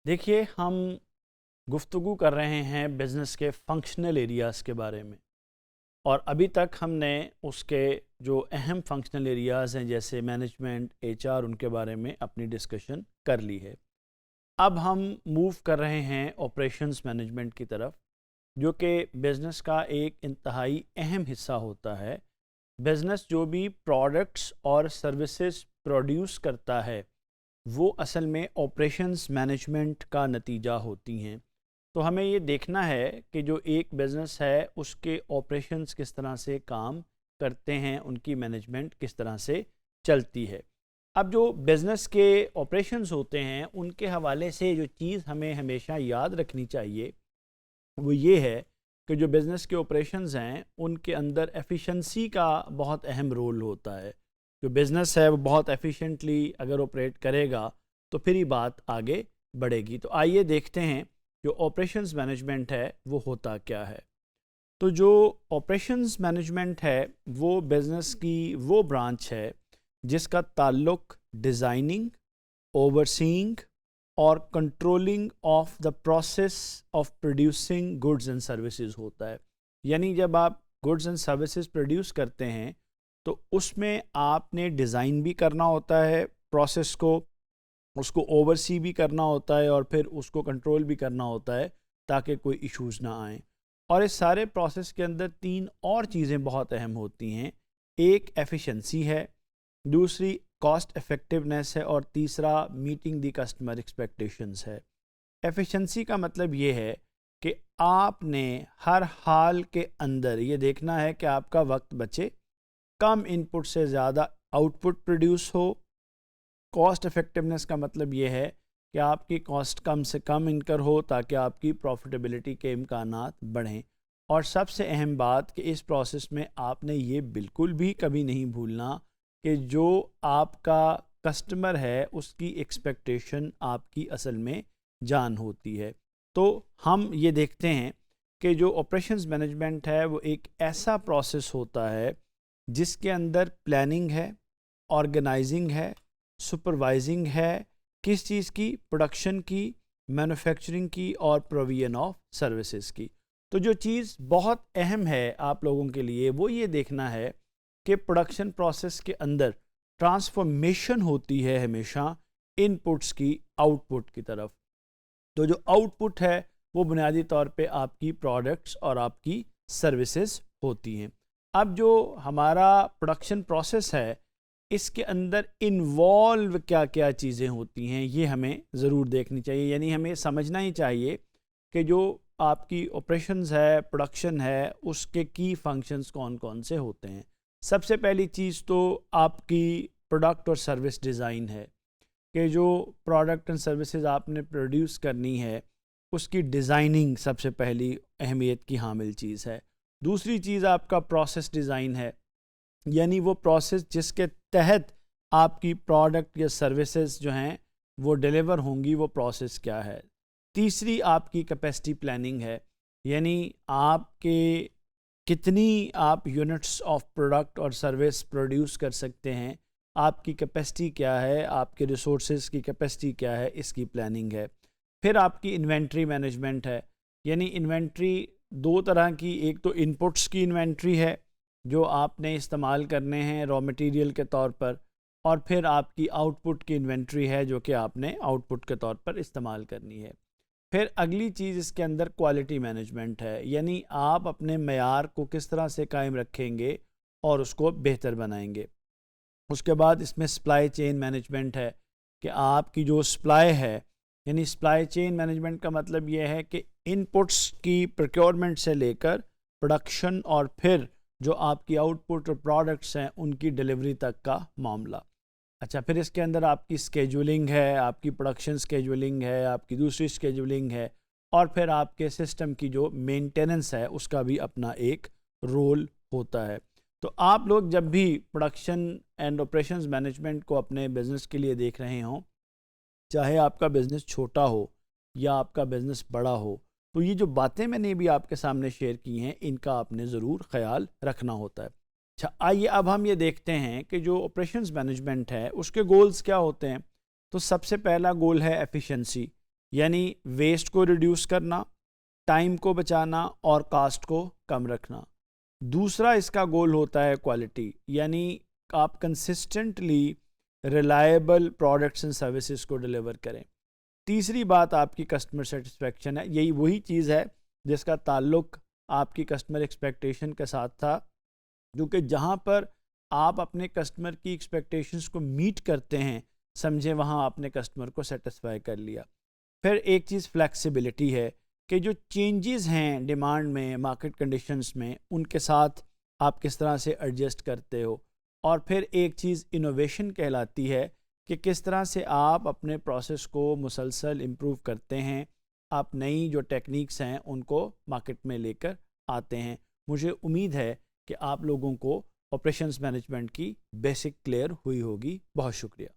دیکھیے، ہم گفتگو کر رہے ہیں بزنس کے فنکشنل ایریاز کے بارے میں، اور ابھی تک ہم نے اس کے جو اہم فنکشنل ایریاز ہیں جیسے مینجمنٹ، ایچ آر، ان کے بارے میں اپنی ڈسکشن کر لی ہے۔ اب ہم موو کر رہے ہیں آپریشنز مینجمنٹ کی طرف، جو کہ بزنس کا ایک انتہائی اہم حصہ ہوتا ہے۔ بزنس جو بھی پروڈکٹس اور سروسز پروڈیوس کرتا ہے وہ اصل میں آپریشنز مینجمنٹ کا نتیجہ ہوتی ہیں۔ تو ہمیں یہ دیکھنا ہے کہ جو ایک بزنس ہے اس کے آپریشنز کس طرح سے کام کرتے ہیں، ان کی مینجمنٹ کس طرح سے چلتی ہے۔ اب جو بزنس کے آپریشنز ہوتے ہیں ان کے حوالے سے جو چیز ہمیں ہمیشہ یاد رکھنی چاہیے وہ یہ ہے کہ جو بزنس کے آپریشنز ہیں ان کے اندر ایفیشنسی کا بہت اہم رول ہوتا ہے۔ جو بزنس ہے وہ بہت ایفیشینٹلی اگر آپریٹ کرے گا تو پھر ہی بات آگے بڑھے گی۔ تو آئیے دیکھتے ہیں جو آپریشنز مینجمنٹ ہے وہ ہوتا کیا ہے۔ تو جو آپریشنز مینجمنٹ ہے وہ بزنس کی وہ برانچ ہے جس کا تعلق ڈیزائننگ، اوورسینگ اور controlling of the process of producing goods and services ہوتا ہے۔ یعنی جب آپ گڈز اینڈ سروسز پروڈیوس کرتے ہیں تو اس میں آپ نے ڈیزائن بھی کرنا ہوتا ہے پروسیس کو، اس کو اوورسی بھی کرنا ہوتا ہے اور پھر اس کو کنٹرول بھی کرنا ہوتا ہے تاکہ کوئی ایشوز نہ آئیں۔ اور اس سارے پروسیس کے اندر تین اور چیزیں بہت اہم ہوتی ہیں۔ ایک ایفیشنسی ہے، دوسری کاسٹ افیکٹونیس ہے، اور تیسرا میٹنگ دی کسٹمر ایکسپیکٹیشنز ہے۔ ایفیشنسی کا مطلب یہ ہے کہ آپ نے ہر حال کے اندر یہ دیکھنا ہے کہ آپ کا وقت بچے، کم ان پٹ سے زیادہ آؤٹ پٹ پروڈیوس ہو۔ کاسٹ افیکٹونیس کا مطلب یہ ہے کہ آپ کی کاسٹ کم سے کم انکر ہو تاکہ آپ کی پروفیٹیبلٹی کے امکانات بڑھیں۔ اور سب سے اہم بات کہ اس پروسیس میں آپ نے یہ بالکل بھی کبھی نہیں بھولنا کہ جو آپ کا کسٹمر ہے اس کی ایکسپیکٹیشن آپ کی اصل میں جان ہوتی ہے۔ تو ہم یہ دیکھتے ہیں کہ جو آپریشنز مینجمنٹ ہے وہ ایک ایسا پروسیس ہوتا ہے جس کے اندر پلاننگ ہے، آرگنائزنگ ہے، سپروائزنگ ہے، کس چیز کی؟ پروڈکشن کی، مینوفیکچرنگ کی اور پروویژن آف سروسز کی۔ تو جو چیز بہت اہم ہے آپ لوگوں کے لیے وہ یہ دیکھنا ہے کہ پروڈکشن پروسیس کے اندر ٹرانسفارمیشن ہوتی ہے ہمیشہ ان پٹس کی آؤٹ پٹ کی طرف۔ تو جو آؤٹ پٹ ہے وہ بنیادی طور پہ آپ کی پروڈکٹس اور آپ کی سروسز ہوتی ہیں۔ اب جو ہمارا پروڈکشن پروسیس ہے اس کے اندر انوالو کیا کیا چیزیں ہوتی ہیں یہ ہمیں ضرور دیکھنی چاہیے۔ یعنی ہمیں سمجھنا ہی چاہیے کہ جو آپ کی آپریشنز ہے، پروڈکشن ہے، اس کے کی فنکشنز کون کون سے ہوتے ہیں۔ سب سے پہلی چیز تو آپ کی پروڈکٹ اور سروس ڈیزائن ہے کہ جو پروڈکٹ اینڈ سروسز آپ نے پروڈیوس کرنی ہے اس کی ڈیزائننگ سب سے پہلی اہمیت کی حامل چیز ہے۔ دوسری چیز آپ کا پروسیس ڈیزائن ہے، یعنی وہ پروسیس جس کے تحت آپ کی پروڈکٹ یا سروسز جو ہیں وہ ڈیلیور ہوں گی، وہ پروسیس کیا ہے۔ تیسری آپ کی کیپیسٹی پلاننگ ہے، یعنی آپ کے کتنی آپ یونٹس آف پروڈکٹ اور سروس پروڈیوس کر سکتے ہیں، آپ کی کیپیسٹی کیا ہے، آپ کے ریسورسز کی کیپیسٹی کیا ہے، اس کی پلاننگ ہے۔ پھر آپ کی انوینٹری مینجمنٹ ہے، یعنی انوینٹری دو طرح کی، ایک تو ان پٹس کی انوینٹری ہے جو آپ نے استعمال کرنے ہیں را مٹیریل کے طور پر، اور پھر آپ کی آؤٹ پٹ کی انوینٹری ہے جو کہ آپ نے آؤٹ پٹ کے طور پر استعمال کرنی ہے۔ پھر اگلی چیز اس کے اندر کوالٹی مینجمنٹ ہے، یعنی آپ اپنے معیار کو کس طرح سے قائم رکھیں گے اور اس کو بہتر بنائیں گے۔ اس کے بعد اس میں سپلائی چین مینجمنٹ ہے کہ آپ کی جو سپلائی ہے، یعنی سپلائی چین مینجمنٹ کا مطلب یہ ہے کہ ان پٹس کی پروکیورمنٹ سے لے کر پروڈکشن اور پھر جو آپ کی آؤٹ پٹ اور پروڈکٹس ہیں ان کی ڈیلیوری تک کا معاملہ۔ اچھا، پھر اس کے اندر آپ کی سکیجولنگ ہے، آپ کی پروڈکشن سکیجولنگ ہے، آپ کی دوسری سکیجولنگ ہے، اور پھر آپ کے سسٹم کی جو مینٹیننس ہے اس کا بھی اپنا ایک رول ہوتا ہے۔ تو آپ لوگ جب بھی پروڈکشن اینڈ آپریشنز مینجمنٹ کو اپنے بزنس کے لیے دیکھ رہے ہوں، چاہے آپ کا بزنس چھوٹا ہو یا آپ کا بزنس بڑا ہو، تو یہ جو باتیں میں نے بھی آپ کے سامنے شیئر کی ہیں ان کا آپ نے ضرور خیال رکھنا ہوتا ہے۔ اچھا، آئیے اب ہم یہ دیکھتے ہیں کہ جو آپریشنز مینجمنٹ ہے اس کے گولز کیا ہوتے ہیں۔ تو سب سے پہلا گول ہے ایفیشنسی، یعنی ویسٹ کو ریڈیوس کرنا، ٹائم کو بچانا اور کاسٹ کو کم رکھنا۔ دوسرا اس کا گول ہوتا ہے کوالٹی، یعنی آپ consistently reliable products and services کو ڈیلیور کریں۔ تیسری بات آپ کی کسٹمر سیٹسفیکشن ہے، یہی وہی چیز ہے جس کا تعلق آپ کی کسٹمر ایکسپیکٹیشن کے ساتھ تھا، کیونکہ جہاں پر آپ اپنے کسٹمر کی ایکسپیکٹیشنز کو میٹ کرتے ہیں، سمجھیں وہاں آپ نے کسٹمر کو سیٹسفائی کر لیا۔ پھر ایک چیز فلیکسیبلٹی ہے کہ جو چینجز ہیں ڈیمانڈ میں، مارکیٹ کنڈیشنز میں، ان کے ساتھ آپ کس طرح سے ایڈجسٹ کرتے ہو۔ اور پھر ایک چیز انوویشن کہلاتی ہے کہ کس طرح سے آپ اپنے پروسیس کو مسلسل امپروو کرتے ہیں، آپ نئی جو ٹیکنیکس ہیں ان کو مارکیٹ میں لے کر آتے ہیں۔ مجھے امید ہے کہ آپ لوگوں کو آپریشنز مینجمنٹ کی بیسک کلیئر ہوئی ہوگی۔ بہت شکریہ۔